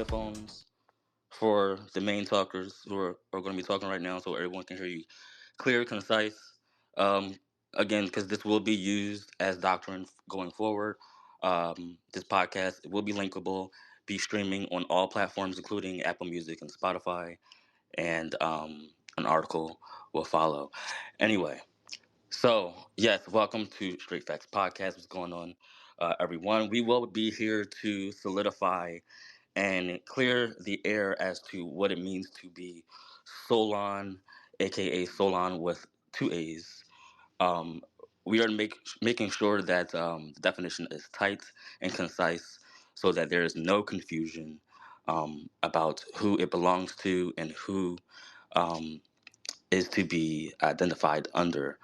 headphones for the main talkers who are going to be talking right now, so everyone can hear you clear, concise. Um, Again, because this will be used as doctrine going forward. This podcast will be linkable, be streaming on all platforms, including Apple Music and Spotify, and an article will follow. Anyway, so yes, welcome to Straight Facts Podcast. What's going on, everyone? We will be here to solidify and clear the air as to what it means to be Soulan, aka Soulan with two A's. Um, we are making sure that the definition is tight and concise so that there is no confusion about who it belongs to and who um, is to be identified under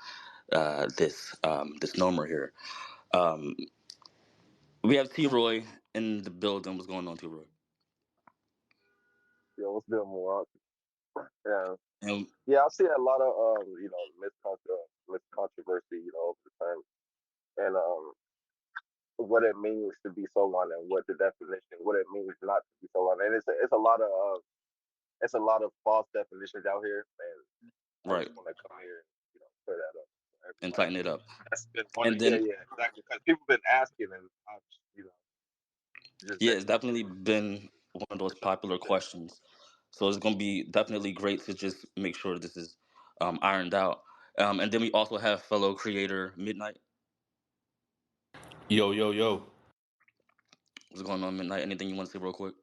this nomer here. Um, we have T Roy in the building. What's going on, T Roy? Yo, what's good, Maroc? Yeah, And yeah, I see a lot of miscontroversy, over the term and what it means to be so on and what the definition, what it means not to be so on, and it's a lot of false definitions out here, and I right, just want to come here and clear that up for and everybody. tighten it up. That's been one, And yeah, then yeah, exactly, because people been asking, and I've just yeah, been it's definitely been one of those popular questions. So it's going to be definitely great to just make sure this is ironed out. And then we also have fellow creator Midnight. Yo, yo, yo. What's going on, Midnight? Anything you want to say real quick?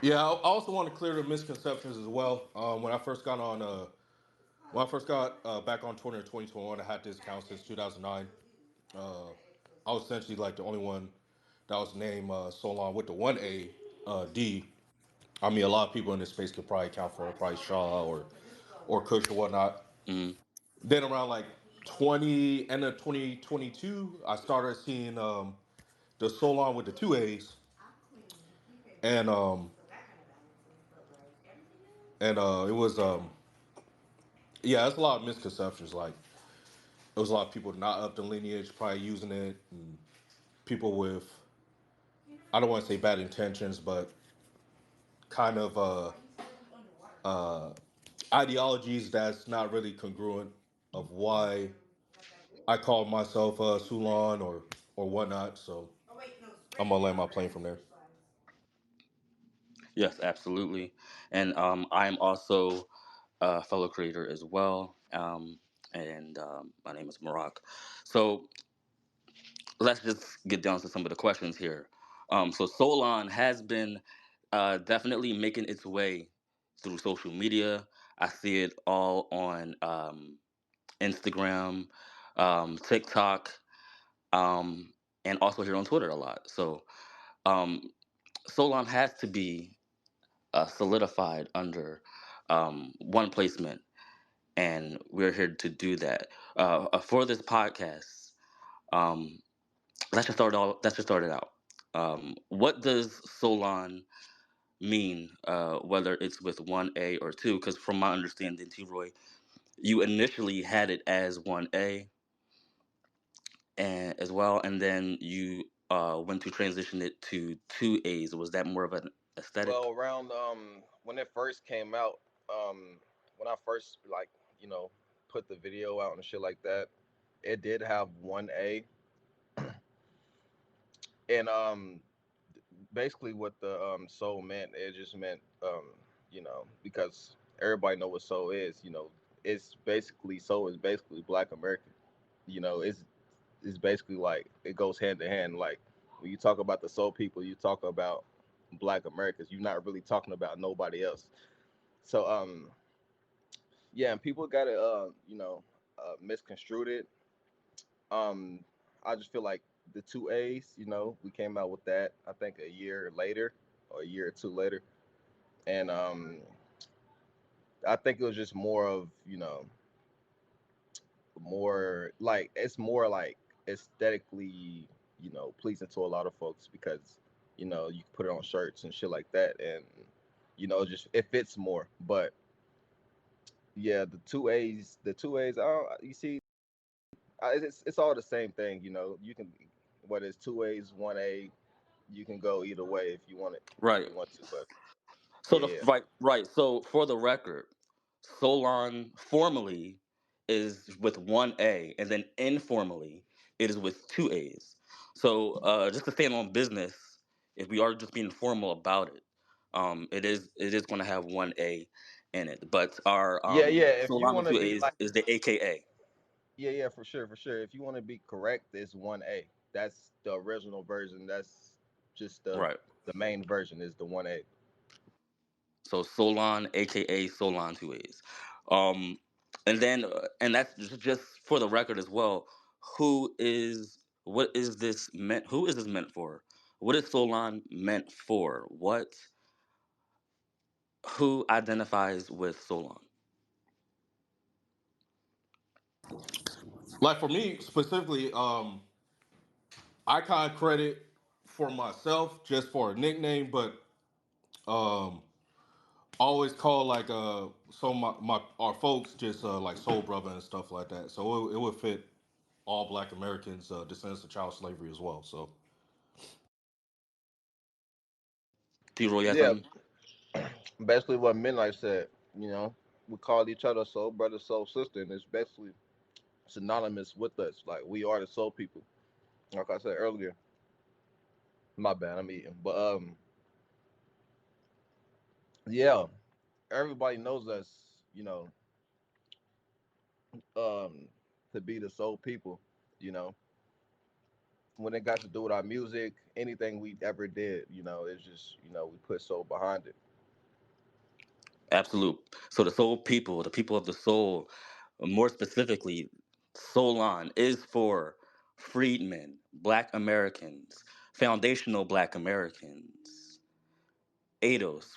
Yeah, I also want to clear the misconceptions as well. When I first got back on Twitter in 2021, I had this account since 2009. Uh, I was essentially like the only one that was named Solon with the one A, D. I mean, a lot of people in this space could probably count for probably Shaw or Kush or whatnot. Mm, Then around like 20 end of 2022, I started seeing the Solon with the two A's, and it was yeah, there's a lot of misconceptions. Like there was a lot of people not up the lineage probably using it, and people with I don't want to say bad intentions, but kind of ideologies that's not really congruent of why I call myself Soulan or whatnot. So I'm gonna land my plane from there. yes, absolutely. And I'm also a fellow creator as well. And my name is Maroc. So let's just get down to some of the questions here. So Solon has been definitely making its way through social media. I see it all on Instagram, TikTok, um, and also here on Twitter a lot. So um, Solon has to be solidified under one placement, and we're here to do that. For this podcast, um, let's just start it out. What does Solon mean, whether it's with one A or two? Because from my understanding, T. Roy, you initially had it as one A and as well, and then you went to transition it to two A's. Was that more of an Well, aesthetic? around when it first came out, um when I first put the video out and shit like that, it did have one A, and basically what the soul meant, it just meant because everybody know what soul is, it's basically soul is basically Black American. It's basically like it goes hand to hand. Like when you talk about the soul people, you talk about Black Americans. You're not really talking about nobody else. So yeah, and people got it misconstrued it. Um I just feel like the two A's, we came out with that I think a year later or a year or two later. And I think it was just more of, more like it's more like aesthetically, pleasing to a lot of folks because, you can put it on shirts and shit like that, and just it fits more. But yeah, the two A's, you see, it's all the same thing. You can, whether it's two A's, one A, you can go either way if you want it, if Right. you want to. But So yeah, the yeah, right. So for the record, Soulan formally is with one A, and then informally it is with two A's. So just to stand on business, if we are just being formal about it, it is going to have one A in it. But our yeah, yeah. If you Soulan want with to two be A's like, is the AKA. yeah, yeah, for sure, for sure. If you want to be correct, it's 1A. That's the original version. That's just Right. the main version is the 1A. So Soulan, aka Soulan two A's. Um, and then and that's just for the record as well. What is this meant? Who is this meant for? What is Soulan meant for? Who identifies with Soulan? Like for me specifically, I kind of credit for myself just for a nickname, but um, always call like so my our folks just like soul brother and stuff like that. So it would fit all Black Americans, descendants of child slavery as well. So D. Roy, you had Yeah, something? basically what Midnight said. You know, we call each other soul brother, soul sister, and it's basically synonymous with us. Like we are the soul people. Like I said earlier, my bad, I'm eating. But yeah, everybody knows us. Um, to be the soul people. You know, when it got to do with our music, anything we ever did, it's just we put soul behind it. Absolute. So the soul people, the people of the soul, more specifically, Soulan is for freedmen, Black Americans, foundational Black Americans, ADOS.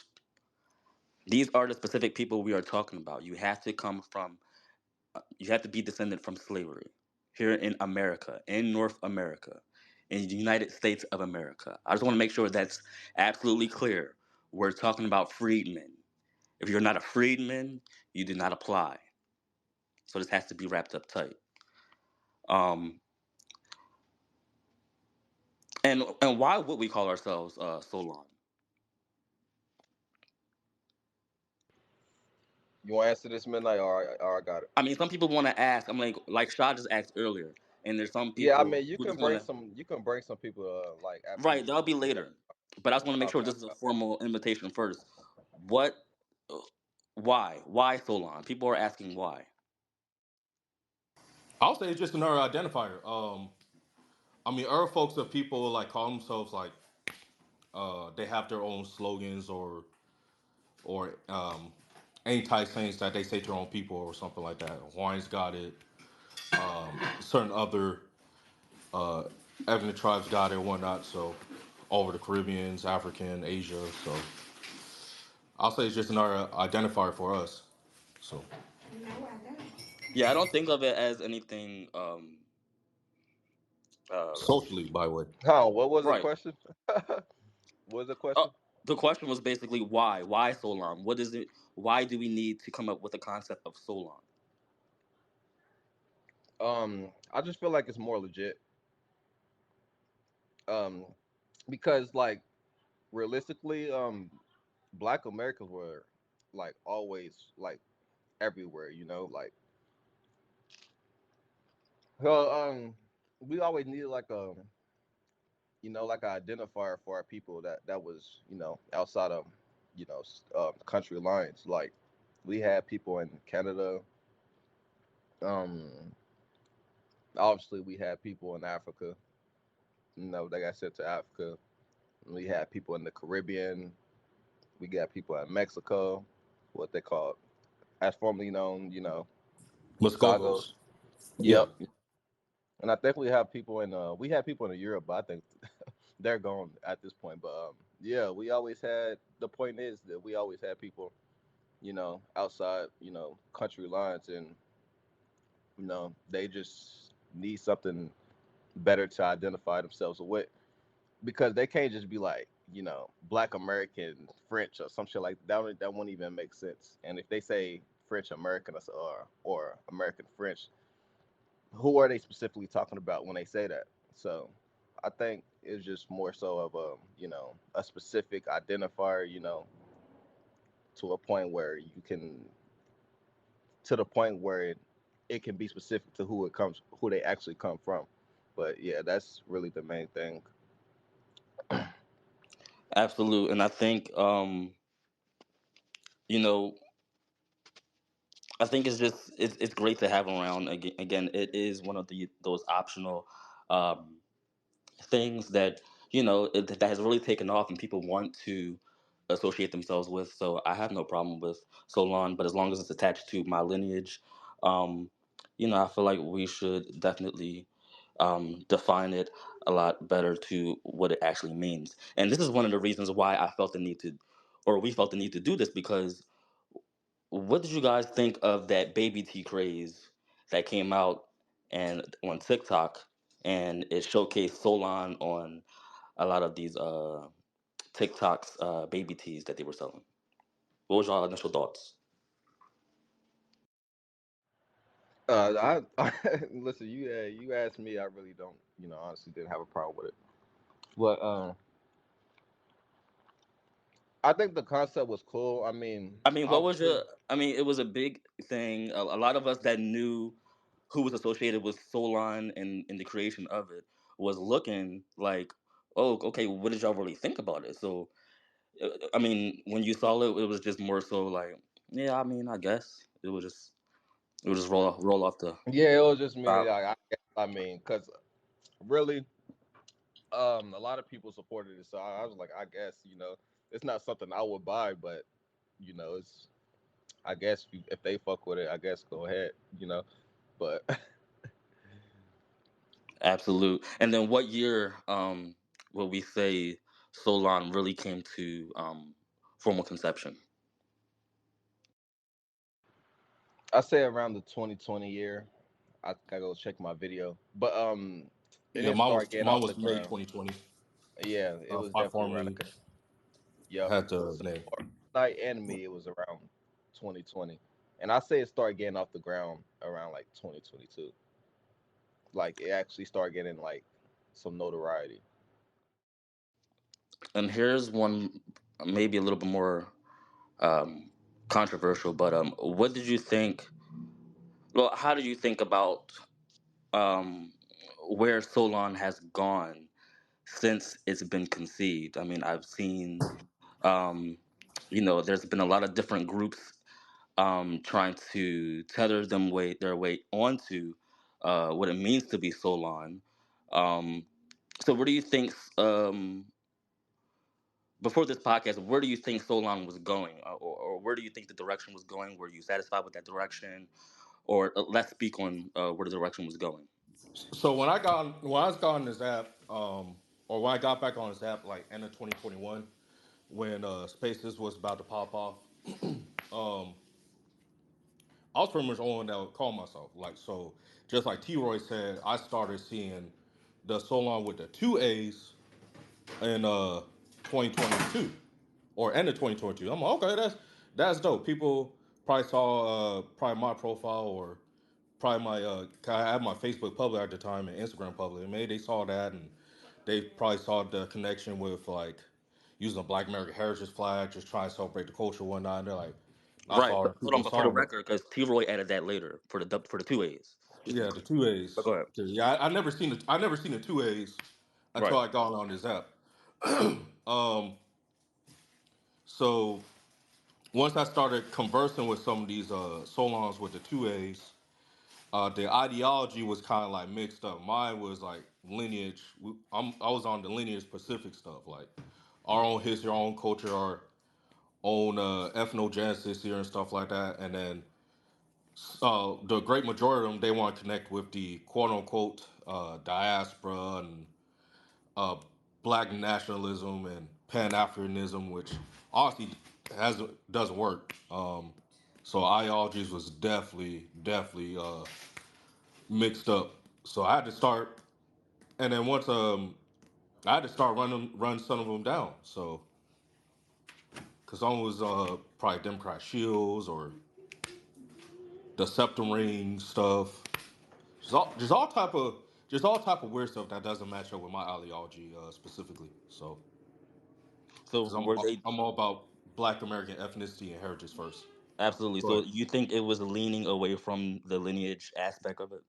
These are the specific people we are talking about. You have to be descendant from slavery here in America, in North America, in the United States of America. I just want to make sure that's absolutely clear. We're talking about freedmen. If you're not a freedman, you do not apply. So this has to be wrapped up tight. Um, and why would we call ourselves Solon? You want to answer this, Midnight? All right, I got it. I mean, some people want to ask. I'm like Shah just asked earlier, and there's some Yeah, I people mean, you who can just want bring to. some. You can bring some people like after Right, me. that'll be later. But I just want to make sure Okay. this is a formal invitation first. What? Why? Why Solon? People are asking why. I'll say it's just another identifier. I mean, other folks of people like call themselves like they have their own slogans or any type sayings that they say to their own people or something like that. Hawaiians got it. Certain other ethnic tribes got it and whatnot. So all over the Caribbeans, African, Asia. So I'll say it's just another identifier for us. So Yeah, I don't think of it as anything. Uh, socially, by the way. Huh? What was the right. question? What was the Uh, question? the question was basically why? Why Solon? What is it? Why do we need to come up with the concept of Solon? I just feel like it's more legit. Um, because like realistically, Black Americans were like always like everywhere. Well, we always needed like like an identifier for our people that was outside of country lines. Like we had people in Canada. Um, obviously we had people in Africa. They got sent to Africa. We had people in the Caribbean. We got people in Mexico, what they call, as formerly known, Sagos. Muskogos. Yeah. Yep. And I think we had people in Europe, but I think they're gone at this point. But yeah, we always had. The point is that we always had people, outside, country lines, and they just need something better to identify themselves with because they can't just be like, Black American French or some shit like that. That won't even make sense. And if they say French American or American French, who are they specifically talking about when they say that? So I think it's just more so of a a specific identifier, to a point where you can to the point where it can be specific to who they actually come from. But yeah, that's really the main thing. Absolute. And I think you know, I think it's great to have around. Again, it is one of the those optional um, things that that has really taken off and people want to associate themselves with. So I have no problem with Soulan, but as long as it's attached to my lineage, um, I feel like we should definitely define it a lot better to what it actually means. And this is one of the reasons why I felt the need to, or we felt the need to do this, because what did you guys think of that baby tea craze that came out and on TikTok, and it showcased Soulan on a lot of these TikToks baby teas that they were selling? What was your initial thoughts? I listen. You asked me. I really don't. Honestly, didn't have a problem with it. But I think the concept was cool. I mean, I mean, what was obviously, your? I mean, it was a big thing. A lot of us that knew who was associated with Soulan and in the creation of it was looking like, oh, okay, what did y'all really think about it? So, I mean, when you saw it, it was just more so like, yeah, I mean, I guess it would just roll off the yeah, it was just me. top. I mean, because really, a lot of people supported it, so I was like, I guess it's not something I would buy, but it's I guess if they fuck with it, I guess go ahead, But Absolute. And then what year will we say Soulan really came to formal conception? I say around the 2020 year. I think I go check my video, but it Yeah, didn't start getting mine off the was May ground. 2020. Yeah, it was definitely Platform around. me Yep. had the So name. for Night and Me, it was around 2020, and I say it started getting off the ground around like 2022. Like it actually started getting like some notoriety. And here's one maybe a little bit more um, controversial, but what did you think? Well, how did you think about um, where Solon has gone since it's been conceived? I mean, I've seen, um, there's been a lot of different groups trying to tether their way onto what it means to be Solon. Um, so, where do you think? Before this podcast, where do you think Solon was going, or where do you think the direction was going? Were you satisfied with that direction, or let's speak on where the direction was going? So when I got on this app, or when I got back on this app, like end of 2021, when Spaces was about to pop off, um, I was pretty much on that would call myself. Like so, just like T. Roy said, I started seeing the Solon with the two A's in 2022 or end of 2022. I'm like, okay, that's dope. People probably saw probably my profile or probably my 'cause I had my Facebook public at the time and Instagram public. And maybe they saw that and they probably saw the connection with like using a Black American Heritage flag, just trying to celebrate the culture and whatnot. And they're like, I Right, saw but that hold on. people But for the saw it. record, because T. Roy added that later for the two A's, just to be Yeah, the clear. two But A's. go ahead. Yeah, I never seen the two A's until Right. I got on this app. So once I started conversing with some of these Solons with the two A's, the ideology was kind of like mixed up. Mine was like lineage. I was on the lineage specific stuff, like our own history, our own culture, our own ethnogenesis here and stuff like that. And then the great majority of them, they want to connect with the quote unquote diaspora and uh, black nationalism and Pan Africanism, which honestly doesn't work. So ideologies was definitely mixed up. So I had to start, and then once I had to start run some of them down. So because some was probably Democrat Shields or the Septum Ring stuff. Just all type of. just all type of weird stuff that doesn't match up with my ideology specifically. So, because So were they I'm all about Black American ethnicity and heritage first. absolutely? Go So ahead. you think it was leaning away from the lineage aspect of it?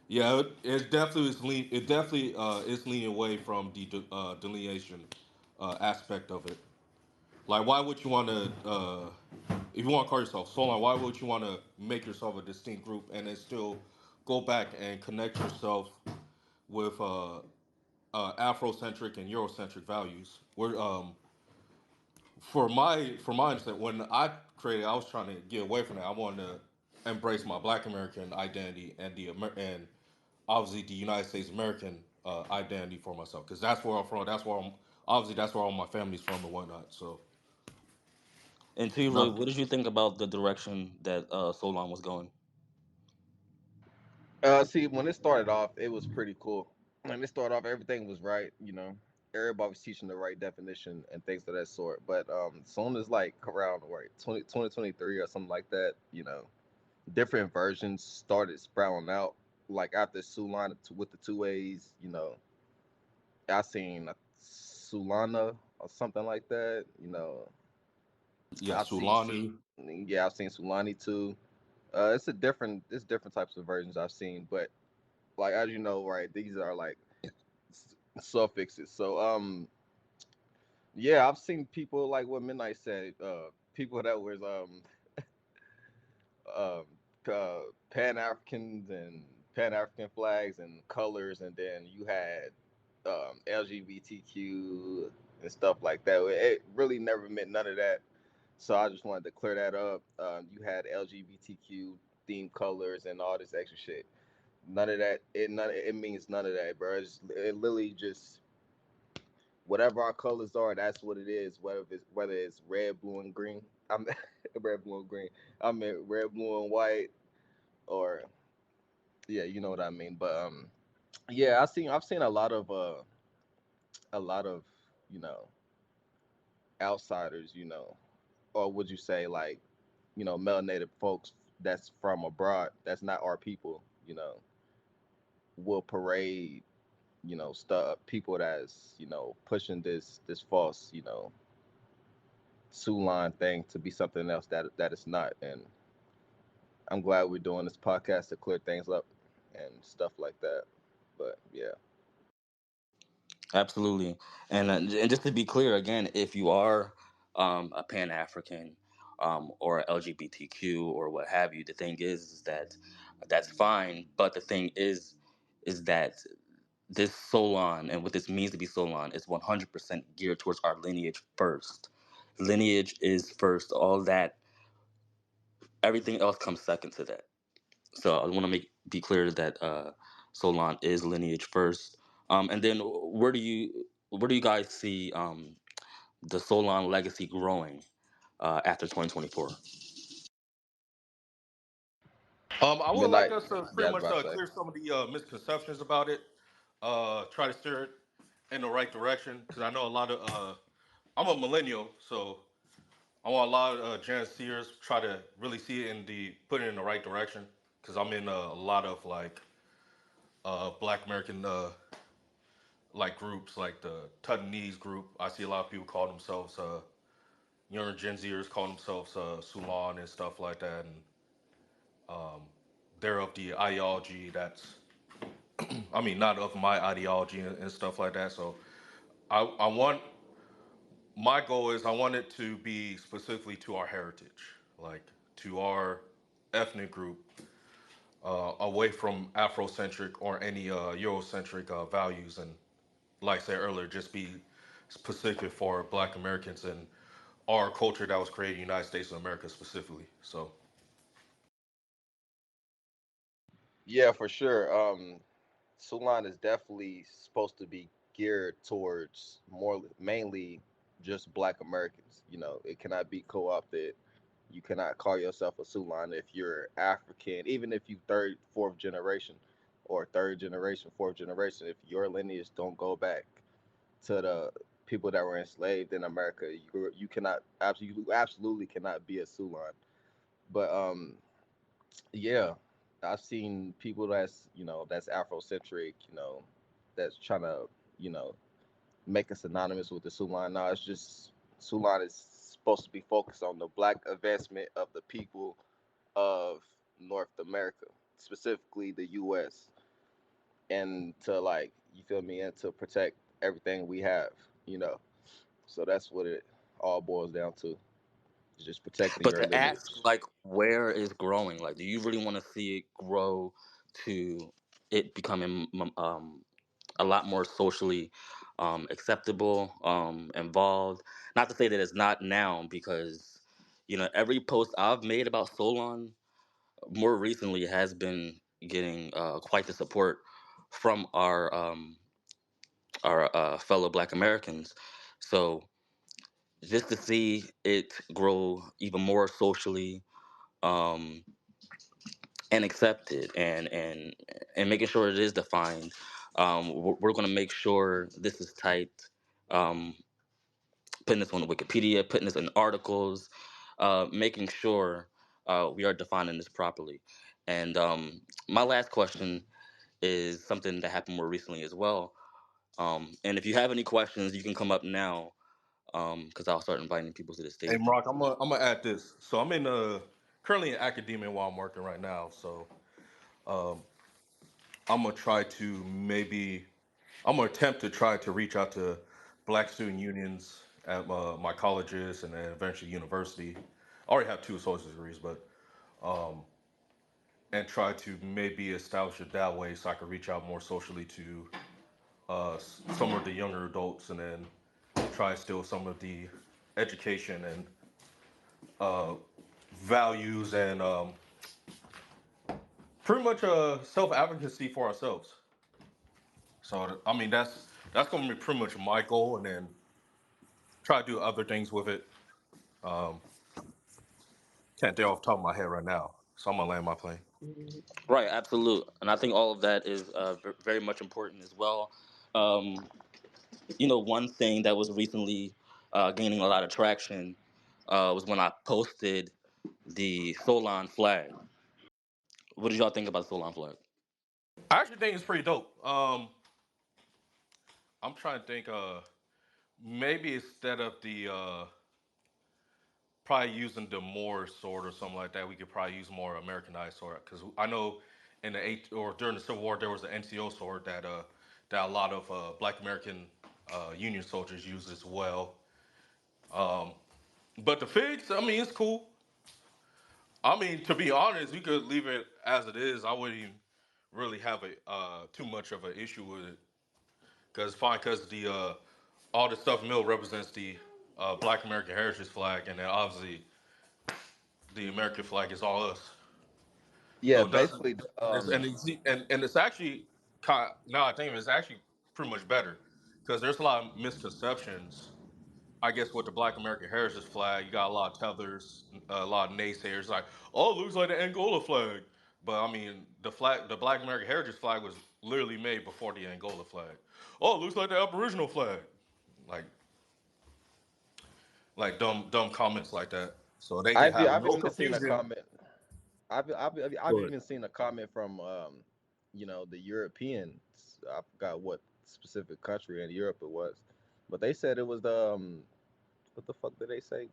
Yeah, it definitely is lean. It definitely is leaning away from the delineation aspect of it. Like, why would you want to, if you want to call yourself Soulan, why would you want to make yourself a distinct group and then still go back and connect yourself with Afrocentric and Eurocentric values? Where for my understanding, when I created, I was trying to get away from that. I wanted to embrace my Black American identity and and obviously the United States American identity for myself because that's where I'm from. That's where I'm obviously that's where all my family's from and whatnot. So And T. Roy, no, what did you think about the direction that Solon was going? See, when it started off, it was pretty cool. When it started off, everything was right. Everybody was teaching the right definition and things of that sort. But soon as like around right 2023 or something like that, different versions started sprouting out. Like after Soulan with the two A's, I seen Soulana or something like that. yeah, I've seen, Soulaani. yeah, I've seen Soulani too. It's different types of versions I've seen, but like as you know, right, these are like suffixes. So yeah, I've seen people like what Midnight said, people that was um Pan Africans and Pan African flags and colors, and then you had LGBTQ and stuff like that. It really never meant none of that. So I just wanted to clear that up. You had LGBTQ themed colors and all this extra shit. None of that. It means none of that, bro. It literally just whatever our colors are. That's what it is. Whether it's red, blue, and green. I'm red, blue, and green. I mean red, blue, and white, or yeah, you know what I mean. But yeah, I've seen a lot of you know outsiders, or would you say like melanated folks that's from abroad, that's not our people, will parade stuff people that's pushing this false Soulan thing to be something else that it's not. And I'm glad we're doing this podcast to clear things up and stuff like that. But yeah. Absolutely, and just to be clear again, if you are a Pan African or LGBTQ or what have you, the thing is that that's fine. But the thing is that this Solon and what this means to be Solon is 100% geared towards our lineage first. Lineage is first. All that, everything else comes second to that. So I want to be clear that Solon is lineage first. And then where do you guys see the Solon legacy growing after 2024? I would like Midnight. us to Yeah, I pretty was much about to say. clear some of the misconceptions about it. Try to steer it in the right direction because I know a lot of. I'm a millennial, so I want a lot of Gen Zers try to really see it put it in the right direction because I'm in a lot of like Black American like groups like the Tuttonese group. I see a lot of people call themselves younger Gen Zers call themselves Soulan and stuff like that, and they're of the ideology that's I mean not of my ideology and stuff like that. So I want my goal is I want it to be specifically to our heritage, like to our ethnic group, away from Afrocentric or any Eurocentric values, and like I said earlier, just be specific for Black Americans and our culture that was created in the United States of America specifically. So Yeah, for sure. Soulan is definitely supposed to be geared towards more mainly just Black Americans. It cannot be co-opted. You cannot call yourself a Soulan if you're African, even if you third, fourth generation, or third generation, fourth generation. If your lineage don't go back to the people that were enslaved in America, you cannot absolutely cannot be a Soulan. But yeah. I've seen people that's Afrocentric, that's trying to you know make us synonymous with the Soulan. No, it's just Soulan is supposed to be focused on the black advancement of the people of North America, specifically the U.S., and to like you feel me, and to protect everything we have, you know. So that's what it all boils down to. It's just protecting But your to ask, lineage. like, where is growing? Like, do you really want to see it grow to it becoming a lot more socially acceptable, involved? Not to say that it's not now, because every post I've made about Solon more recently has been getting quite the support from our fellow Black Americans. So just to see it grow even more socially, um, and accepted, and making sure it is defined. We're going to make sure this is tight. Um, Putting this on Wikipedia, putting this in articles, making sure we are defining this properly. And my last question is something that happened more recently as well. And if you have any questions, you can come up now, because I'll start inviting people to the Hey, stage. Mark, I'm gonna add this. So I'm in currently in academia while I'm working right now. So I'm gonna try to maybe I'm gonna attempt to try to reach out to Black student unions at my colleges and then eventually university. I already have two associate degrees, but and try to maybe establish it that way so I can reach out more socially to some of the younger adults and then try to steal some of the education and values and pretty much self advocacy for ourselves. So I mean that's going to be pretty much my goal, and then try to do other things with it. Can't think off the top of my head right now, so I'm gonna land my plane. Right, absolute. And I think all of that is very much important as well. Um, One thing that was recently gaining a lot of traction was when I posted the Soulan flag. What did y'all think about the Soulan flag? I actually think it's pretty dope. I'm trying to think. Maybe instead of the probably using the Moor sword or something like that, we could probably use more Americanized sword because I know in the eight or during the Civil War there was the NCO sword that a lot of Black American Union soldiers used as well. But the figs, I mean, it's cool. I mean, to be honest, we could leave it as it is. I wouldn't even really have a too much of an issue with it because fine, because the all the stuff mill represents the Black American heritage flag, and then obviously the American flag is all us. Yeah, So it doesn't, basically. and it's actually now I think it's actually pretty much better because there's a lot of misconceptions. I guess with the Black American Heritage flag, you got a lot of tethers, a lot of naysayers like, oh, it looks like the Angola flag. But I mean, the Black American Heritage flag was literally made before the Angola flag. Oh, it looks like the Aboriginal flag. Like, like dumb comments like that. So they can have I've no even seen a confusion. comment. I've Good. even seen a comment from the Europeans. I forgot what specific country in Europe it was, but they said it was the what the fuck did they say?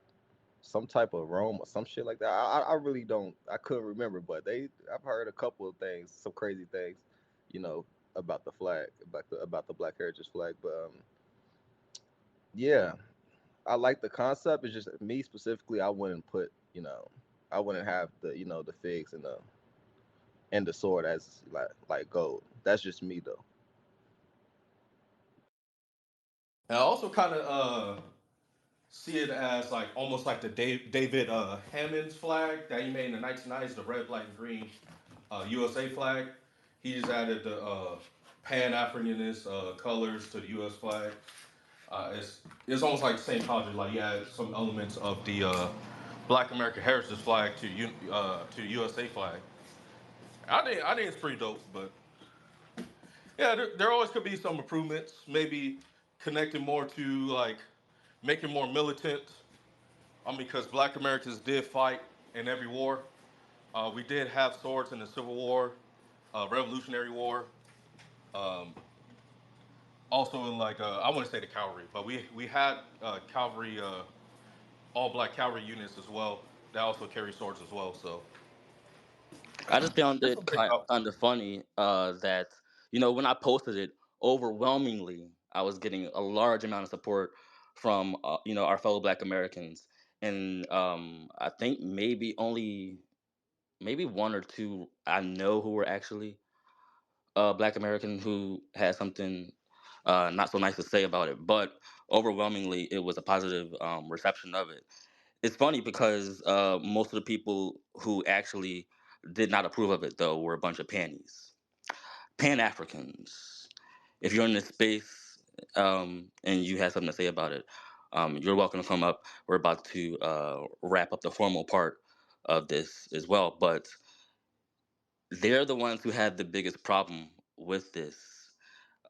Some type of Rome or some shit like that. I really don't. I couldn't remember, but I've heard a couple of things, some crazy things, you know, about the flag, about the Black Heritage flag. But yeah, I like the concept. It's just me specifically. I wouldn't put, I wouldn't have the figs and the sword as like gold. That's just me though. And I also kind of see it as like almost like the David Hammond's flag that he made in the 1990s, the red, black, and green USA flag. He just added the Pan Africanist colors to the U.S. flag. It's almost like the same concept. Like you add some elements of the Black American Heritage flag to the USA flag. I think it's pretty dope, but yeah, there always could be some improvements. Maybe connecting more to like making more militant. I mean, because Black Americans did fight in every war. We did have swords in the Civil War, Revolutionary War. Um, Also in like I want to say the cavalry, but we had cavalry, all black cavalry units as well that also carry swords as well. So I just found there's it some things out. kind of funny that when I posted it, overwhelmingly I was getting a large amount of support from our fellow Black Americans, and I think maybe one or two I know who were actually Black American who had something not so nice to say about it, but overwhelmingly it was a positive reception of it. It's funny because most of the people who actually did not approve of it, though, were a bunch of panties. Pan Africans. If you're in this space and you have something to say about it, you're welcome to come up. We're about to wrap up the formal part of this as well. But they're the ones who had the biggest problem with this.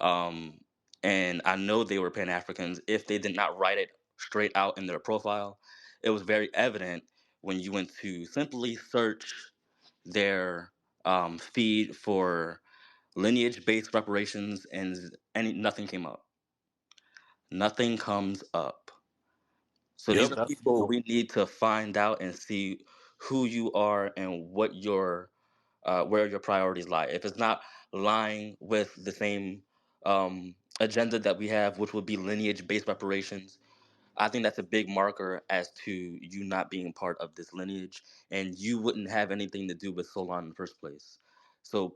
Um, and I know they were Pan Africans. If they did not write it straight out in their profile, it was very evident when you went to simply search their feed for lineage based reparations, and nothing came up. Nothing comes up. So these Yep, are that's people true. we need to find out and see who you are and what your where your priorities lie. If it's not lying with the same agenda that we have, which would be lineage based reparations, I think that's a big marker as to you not being part of this lineage, and you wouldn't have anything to do with Solon in the first place. So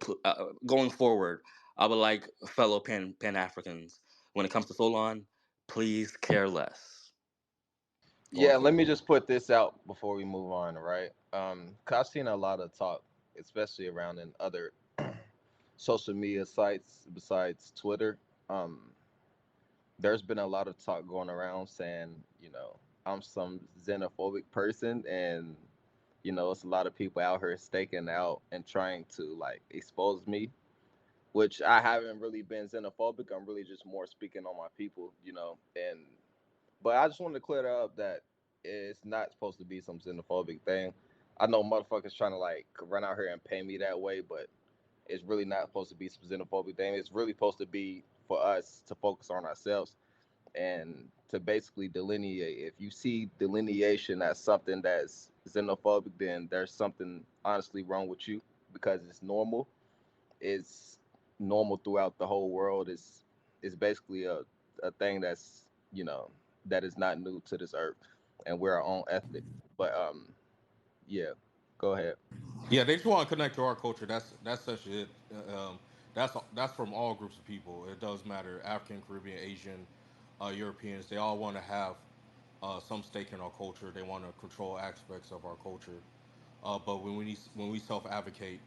going forward, I would like fellow Pan Africans, when it comes to Solon, please care less. Going Yeah, let forward. me just put this out before we move on, right? 'Cause I've seen a lot of talk, especially around in other social media sites besides Twitter. Um, there's been a lot of talk going around saying, I'm some xenophobic person, and it's a lot of people out here staking out and trying to like expose me, which I haven't really been xenophobic. I'm really just more speaking on my people, and but I just wanted to clear that up that it's not supposed to be some xenophobic thing. I know motherfuckers trying to like run out here and pay me that way, but it's really not supposed to be some xenophobic thing. It's really supposed to be for us to focus on ourselves and to basically delineate. If you see delineation as something that's xenophobic, then there's something honestly wrong with you because it's normal. It's normal throughout the whole world. It's basically a thing that's that is not new to this earth, and we're our own ethnic. But yeah, go ahead. Yeah, they just want to connect to our culture. That's such it. That's from all groups of people. It does matter. African, Caribbean, Asian, Europeans. They all want to have some stake in our culture. They want to control aspects of our culture. But when we self advocate,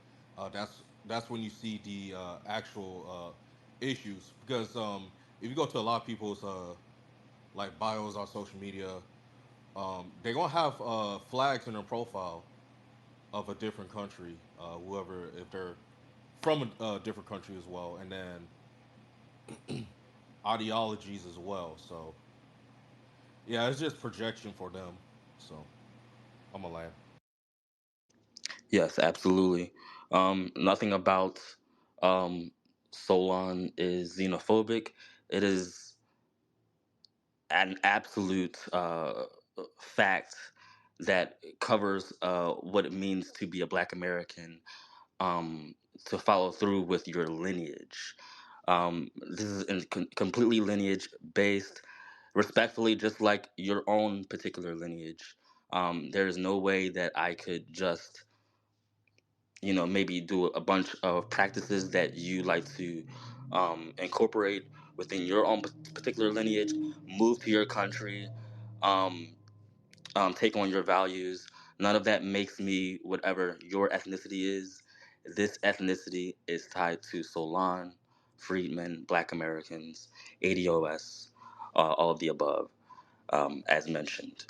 that's when you see the actual issues. Because if you go to a lot of people's like bios on social media, they're gonna have flags in their profile of a different country, whoever if they're from a different country as well, and then ideologies as well. So yeah, it's just projection for them. So I'm a land. Yes, absolutely. Nothing about um, Solon is xenophobic. It is an absolute fact that covers what it means to be a Black American, to follow through with your lineage. This is completely lineage based, respectfully, just like your own particular lineage. There is no way that I could just maybe do a bunch of practices that you like to incorporate within your own particular lineage, move to your country, um, take on your values. None of that makes me whatever your ethnicity is. This ethnicity is tied to Solan, freedmen, Black Americans, ADOS, all of the above, as mentioned.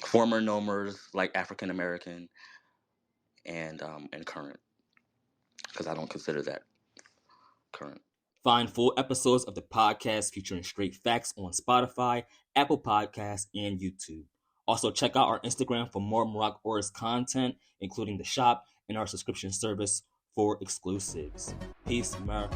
Former nomers like African American and current, because I don't consider that current. Find full episodes of the podcast featuring straight facts on Spotify, Apple Podcasts, and YouTube. Also, check out our Instagram for more Maroc Orist content, including the shop and our subscription service for exclusives. Peace, Maroc.